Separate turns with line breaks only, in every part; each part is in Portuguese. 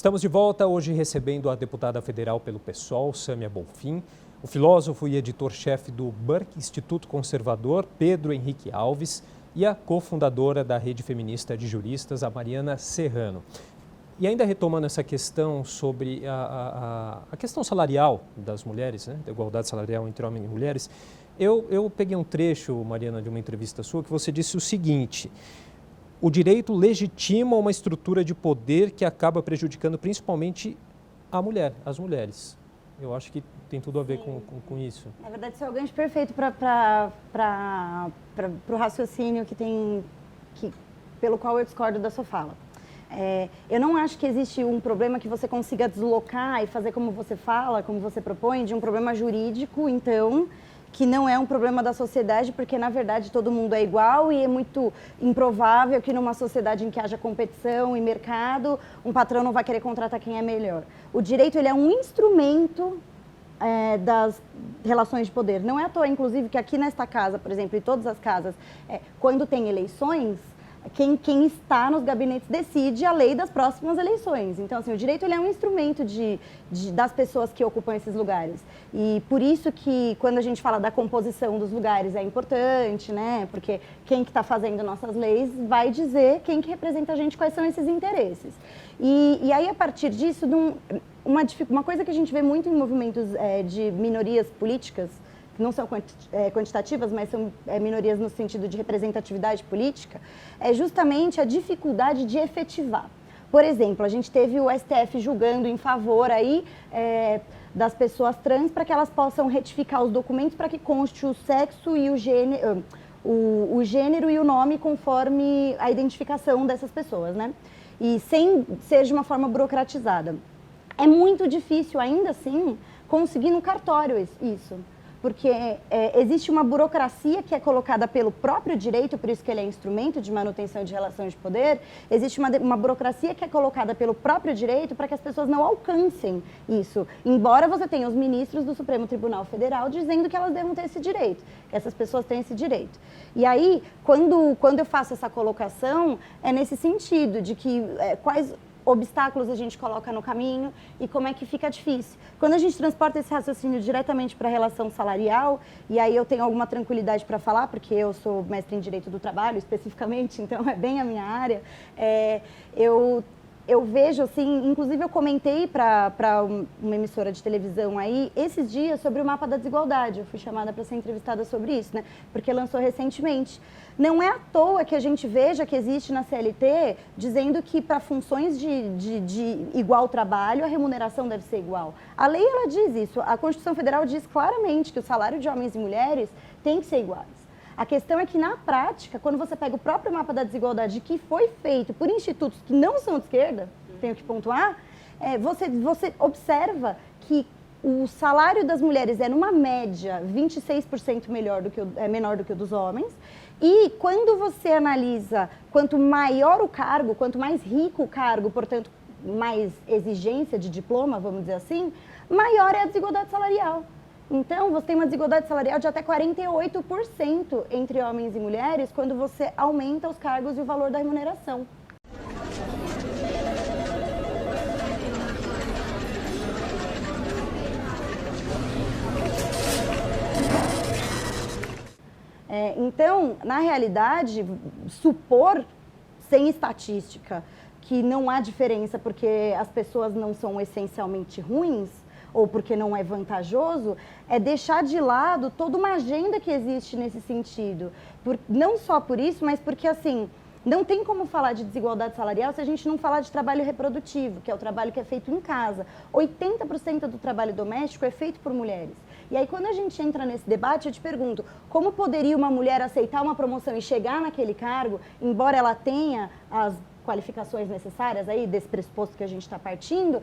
Estamos de volta hoje recebendo a deputada federal pelo PSOL, Sâmia Bonfim, o filósofo e editor-chefe do Burke Instituto Conservador, Pedro Henrique Alves, e a cofundadora da Rede Feminista de Juristas, a Mariana Serrano. E ainda retomando essa questão sobre a questão salarial das mulheres, né, da igualdade salarial entre homens e mulheres, eu peguei um trecho, Mariana, de uma entrevista sua, que você disse o seguinte: o direito legitima uma estrutura de poder que acaba prejudicando principalmente a mulher, as mulheres. Eu acho que tem tudo a ver com isso.
Na verdade, isso é o gancho perfeito para o raciocínio pelo qual eu discordo da sua fala. Eu não acho que existe um problema que você consiga deslocar e fazer como você fala, como você propõe, de um problema jurídico, então, que não é um problema da sociedade, porque, na verdade, todo mundo é igual e é muito improvável que numa sociedade em que haja competição e mercado, um patrão não vai querer contratar quem é melhor. O direito, ele é um instrumento das relações de poder. Não é à toa, inclusive, que aqui nesta casa, por exemplo, e todas as casas, quando tem eleições, quem está nos gabinetes decide a lei das próximas eleições. Então, assim, o direito ele é um instrumento das pessoas que ocupam esses lugares. E por isso que, quando a gente fala da composição dos lugares, é importante, né? Porque quem que está fazendo nossas leis vai dizer quem que representa a gente, quais são esses interesses. E aí, a partir disso, uma coisa que a gente vê muito em movimentos de minorias políticas, que não são quantitativas, mas são minorias no sentido de representatividade política, é justamente a dificuldade de efetivar. Por exemplo, a gente teve o STF julgando em favor aí, das pessoas trans para que elas possam retificar os documentos para que conste o sexo e o gênero e o nome conforme a identificação dessas pessoas, né? E sem ser de uma forma burocratizada. É muito difícil, ainda assim, conseguir no cartório isso. Porque existe uma burocracia que é colocada pelo próprio direito, por isso que ele é instrumento de manutenção de relações de poder, existe uma burocracia que é colocada pelo próprio direito para que as pessoas não alcancem isso, embora você tenha os ministros do Supremo Tribunal Federal dizendo que elas devem ter esse direito, que essas pessoas têm esse direito. E aí, quando eu faço essa colocação, é nesse sentido, de que quais obstáculos a gente coloca no caminho e como é que fica difícil. Quando a gente transporta esse raciocínio diretamente para a relação salarial, e aí eu tenho alguma tranquilidade para falar, porque eu sou mestre em Direito do Trabalho, especificamente, então é bem a minha área, eu vejo, assim, inclusive eu comentei para uma emissora de televisão aí, esses dias, sobre o mapa da desigualdade. Eu fui chamada para ser entrevistada sobre isso, né? Porque lançou recentemente. Não é à toa que a gente veja que existe na CLT dizendo que para funções de igual trabalho, a remuneração deve ser igual. A lei, ela diz isso. A Constituição Federal diz claramente que o salário de homens e mulheres tem que ser iguais. A questão é que, na prática, quando você pega o próprio mapa da desigualdade que foi feito por institutos que não são de esquerda, tenho que pontuar, você observa que o salário das mulheres é, numa média, 26% menor do que o dos homens. E quando você analisa quanto maior o cargo, quanto mais rico o cargo, portanto, mais exigência de diploma, vamos dizer assim, maior é a desigualdade salarial. Então, você tem uma desigualdade salarial de até 48% entre homens e mulheres quando você aumenta os cargos e o valor da remuneração. Então, na realidade, supor, sem estatística, que não há diferença porque as pessoas não são essencialmente ruins, ou porque não é vantajoso, é deixar de lado toda uma agenda que existe nesse sentido. Não só por isso, mas porque, assim, não tem como falar de desigualdade salarial se a gente não falar de trabalho reprodutivo, que é o trabalho que é feito em casa. 80% do trabalho doméstico é feito por mulheres. E aí, quando a gente entra nesse debate, eu te pergunto, como poderia uma mulher aceitar uma promoção e chegar naquele cargo, embora ela tenha as qualificações necessárias aí, desse pressuposto que a gente está partindo,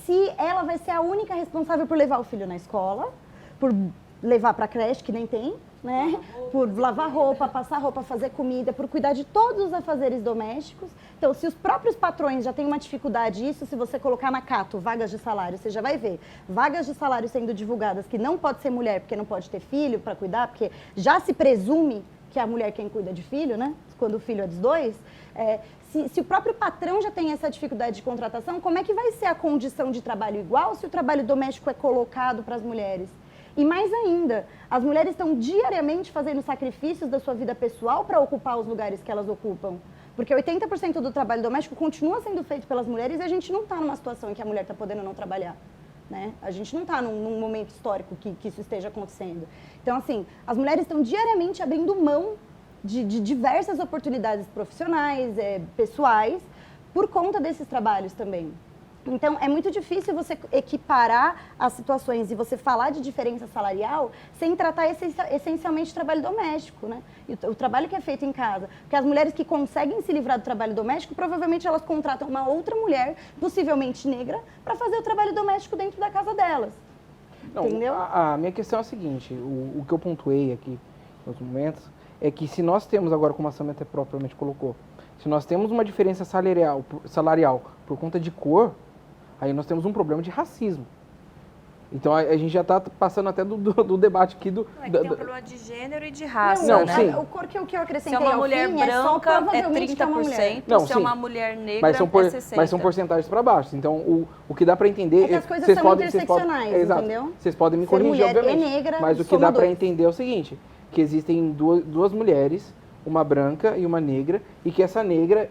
se ela vai ser a única responsável por levar o filho na escola, por levar para a creche, que nem tem, né? Por lavar roupa, passar roupa, fazer comida, por cuidar de todos os afazeres domésticos. Então, se os próprios patrões já têm uma dificuldade, isso se você colocar na Cato, vagas de salário, você já vai ver vagas de salário sendo divulgadas que não pode ser mulher porque não pode ter filho para cuidar, porque já se presume que é a mulher quem cuida de filho, né? quando o filho é dos dois, se o próprio patrão já tem essa dificuldade de contratação, como é que vai ser a condição de trabalho igual se o trabalho doméstico é colocado para as mulheres? E mais ainda, as mulheres estão diariamente fazendo sacrifícios da sua vida pessoal para ocupar os lugares que elas ocupam. Porque 80% do trabalho doméstico continua sendo feito pelas mulheres e a gente não está numa situação em que a mulher está podendo não trabalhar. Né? A gente não está num momento histórico que isso esteja acontecendo. Então, assim, as mulheres estão diariamente abrindo mão de diversas oportunidades profissionais, pessoais, por conta desses trabalhos também. Então, é muito difícil você equiparar as situações e você falar de diferença salarial sem tratar essencialmente trabalho doméstico, né? E o trabalho que é feito em casa. Porque as mulheres que conseguem se livrar do trabalho doméstico, provavelmente elas contratam uma outra mulher, possivelmente negra, para fazer o trabalho doméstico dentro da casa delas.
Não,
entendeu?
A minha questão é a seguinte, o que eu pontuei aqui em outros momentos, é que se nós temos agora, como a Samia até propriamente colocou, se nós temos uma diferença salarial por conta de cor, aí nós temos um problema de racismo. Então a gente já está passando até do debate aqui do...
Não, é que tem um problema de gênero e de raça,
não,
né?
sim.
O cor que eu acrescentei
Se é uma
ao
mulher
fim,
branca,
é só provavelmente que é uma
30%,
mulher.
Não,
se é
sim.
uma mulher negra,
Mas
é 60%.
mas são porcentagens para baixo. Então, o que dá para entender...
É que as coisas
vocês
são
podem,
interseccionais,
exato.
entendeu?
Vocês podem me
Ser
corrigir,
mulher e
obviamente.
negra,
Mas o que
soma
dá para
dois.
entender é o seguinte, que existem duas mulheres, uma branca e uma negra, e que essa negra,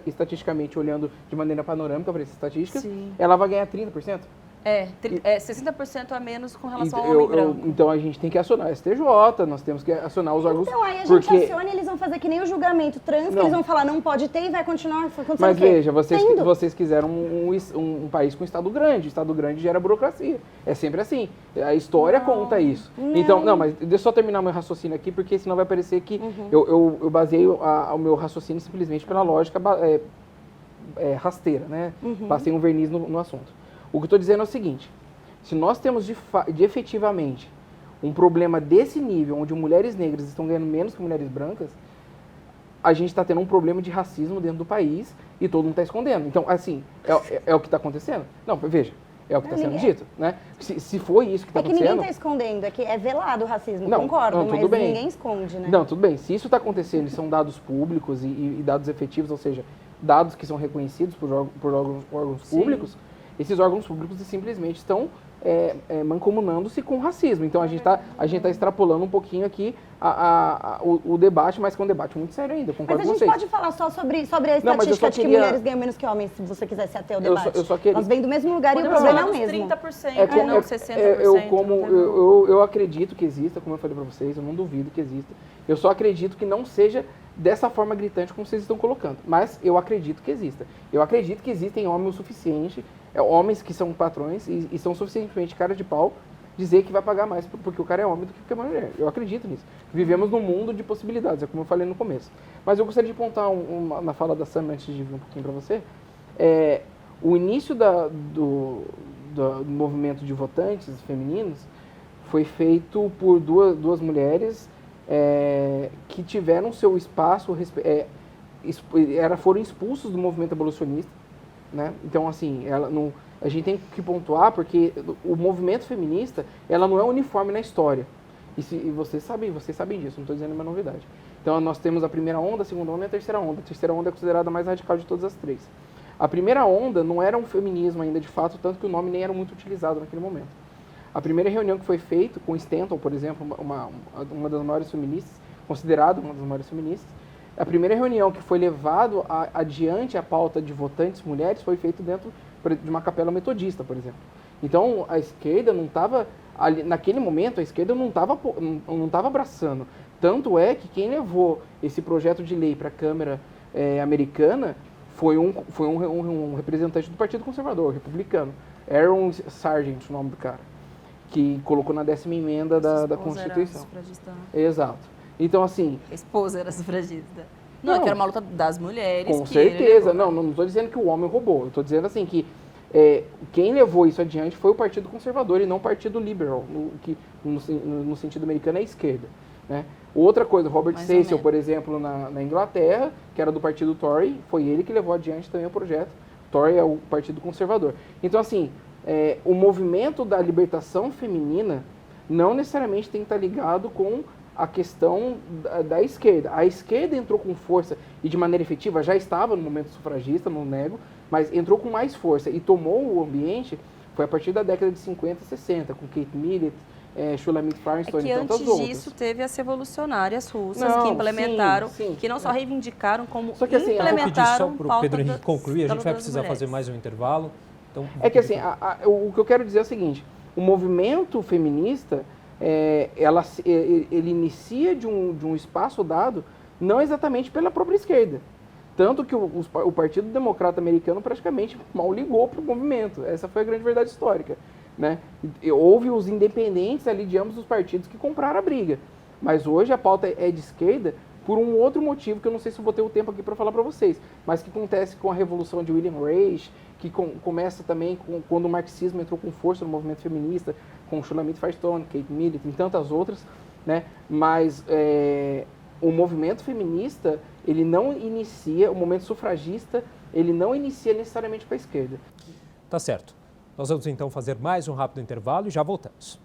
estatisticamente olhando de maneira panorâmica para essas estatísticas,
Sim.
ela vai ganhar 30%.
É 60% a menos com relação ao homem branco.
Então a gente tem que acionar a STJ, nós temos que acionar os órgãos...
Então, aí a gente
porque...
aciona e eles vão fazer que nem o julgamento trans, que
Não.
eles vão falar não pode ter e vai continuar acontecendo
Mas
o quê?
veja,
Tendo.
vocês quiseram um país com Estado grande. Estado grande gera burocracia. É sempre assim. A história conta isso.
Não.
Então, não, mas deixa eu só terminar meu raciocínio aqui, porque senão vai parecer que eu baseio o meu raciocínio simplesmente pela lógica rasteira, né? Passei um verniz no assunto. O que eu estou dizendo é o seguinte, se nós temos de efetivamente um problema desse nível, onde mulheres negras estão ganhando menos que mulheres brancas, a gente está tendo um problema de racismo dentro do país e todo mundo está escondendo. Então, assim, é o que está acontecendo? Não, veja, é o que está sendo dito, né? Se foi isso que está acontecendo...
É que ninguém está escondendo, é que é velado o racismo,
Não,
concordo,
não, tudo
mas
bem.
ninguém esconde, né?
Não, tudo bem. Se isso está acontecendo e são dados públicos e dados efetivos, ou seja, dados que são reconhecidos por órgãos públicos, esses órgãos públicos simplesmente estão mancomunando-se com o racismo. Então a gente tá extrapolando um pouquinho aqui o debate, mas que é um debate muito sério ainda, concordo
Mas
com
a gente
vocês.
pode falar só sobre a
Não, mas eu
estatística
só
de que
queria-
mulheres ganham menos que homens, se você quiser se ater ao debate.
Eu só queria-
Nós vem do mesmo lugar e o
Podemos
problema é
falar
o
dos
mesmo.
30%, não 60%.
Eu acredito que exista, como eu falei para vocês, eu não duvido que exista. Eu só acredito que não seja dessa forma gritante como vocês estão colocando. Mas eu acredito que exista. Eu acredito que existem homens o suficiente, homens que são patrões e são suficientemente cara de pau dizer que vai pagar mais porque o cara é homem do que porque é mulher. Eu acredito nisso. Vivemos num mundo de possibilidades, é como eu falei no começo. Mas eu gostaria de apontar na fala da Sam, antes de vir um pouquinho para você, o início do movimento de votantes femininos foi feito por duas mulheres que tiveram seu espaço, foram expulsos do movimento abolicionista, né? Então, assim, a gente tem que pontuar porque o movimento feminista, ela não é uniforme na história. E vocês sabem disso, não estou dizendo uma novidade. Então, nós temos a primeira onda, a segunda onda e a terceira onda. A terceira onda é considerada a mais radical de todas as três. A primeira onda não era um feminismo ainda de fato, tanto que o nome nem era muito utilizado naquele momento. A primeira reunião que foi feita com Stanton, por exemplo, uma das maiores feministas, considerada uma das maiores feministas, a primeira reunião que foi levado adiante a pauta de votantes mulheres foi feita dentro de uma capela metodista, por exemplo. Então, a esquerda não estava, naquele momento, a esquerda não estava abraçando. Tanto é que quem levou esse projeto de lei para a Câmara americana foi um representante do Partido Conservador, republicano, Aaron Sargent, o nome do cara, que colocou na 10ª emenda da Constituição. Exato. Então, assim...
A esposa era sufragista. Não, que era uma luta das mulheres.
Com certeza. Não estou dizendo que o homem roubou. Eu estou dizendo assim que quem levou isso adiante foi o Partido Conservador e não o Partido Liberal, que no sentido americano é a esquerda, né? Outra coisa, Robert Cecil, por exemplo, na Inglaterra, que era do Partido Tory, foi ele que levou adiante também o projeto. Tory é o Partido Conservador. Então, assim, o movimento da libertação feminina não necessariamente tem que estar ligado com a questão da esquerda. A esquerda entrou com força e de maneira efetiva, já estava no momento sufragista, não nego, mas entrou com mais força e tomou o ambiente, foi a partir da década de 50 e 60, com Kate Millett, Shulamit Firestone e tantas outras.
Antes disso teve as revolucionárias russas
Não,
que implementaram,
sim.
que não só reivindicaram, como
Só que, assim,
Eu vou pedir
implementaram
só para o Pedro Henrique concluir, a gente vai precisar
mulheres.
fazer mais um intervalo. Então,
É que assim, o que eu quero dizer é o seguinte, o movimento feminista, ele inicia de um espaço dado, não exatamente pela própria esquerda. Tanto que o Partido Democrata Americano praticamente mal ligou para o movimento. Essa foi a grande verdade histórica. Né? Houve os independentes ali de ambos os partidos que compraram a briga. Mas hoje a pauta é de esquerda por um outro motivo que eu não sei se eu vou ter o tempo aqui para falar para vocês, mas que acontece com a revolução de William Reich, que começa também quando o marxismo entrou com força no movimento feminista, com Shulamit Firestone, Kate Millett e tantas outras, né? Mas o movimento feminista, ele não inicia, o movimento sufragista, ele não inicia necessariamente para a esquerda.
Tá certo. Nós vamos então fazer mais um rápido intervalo e já voltamos.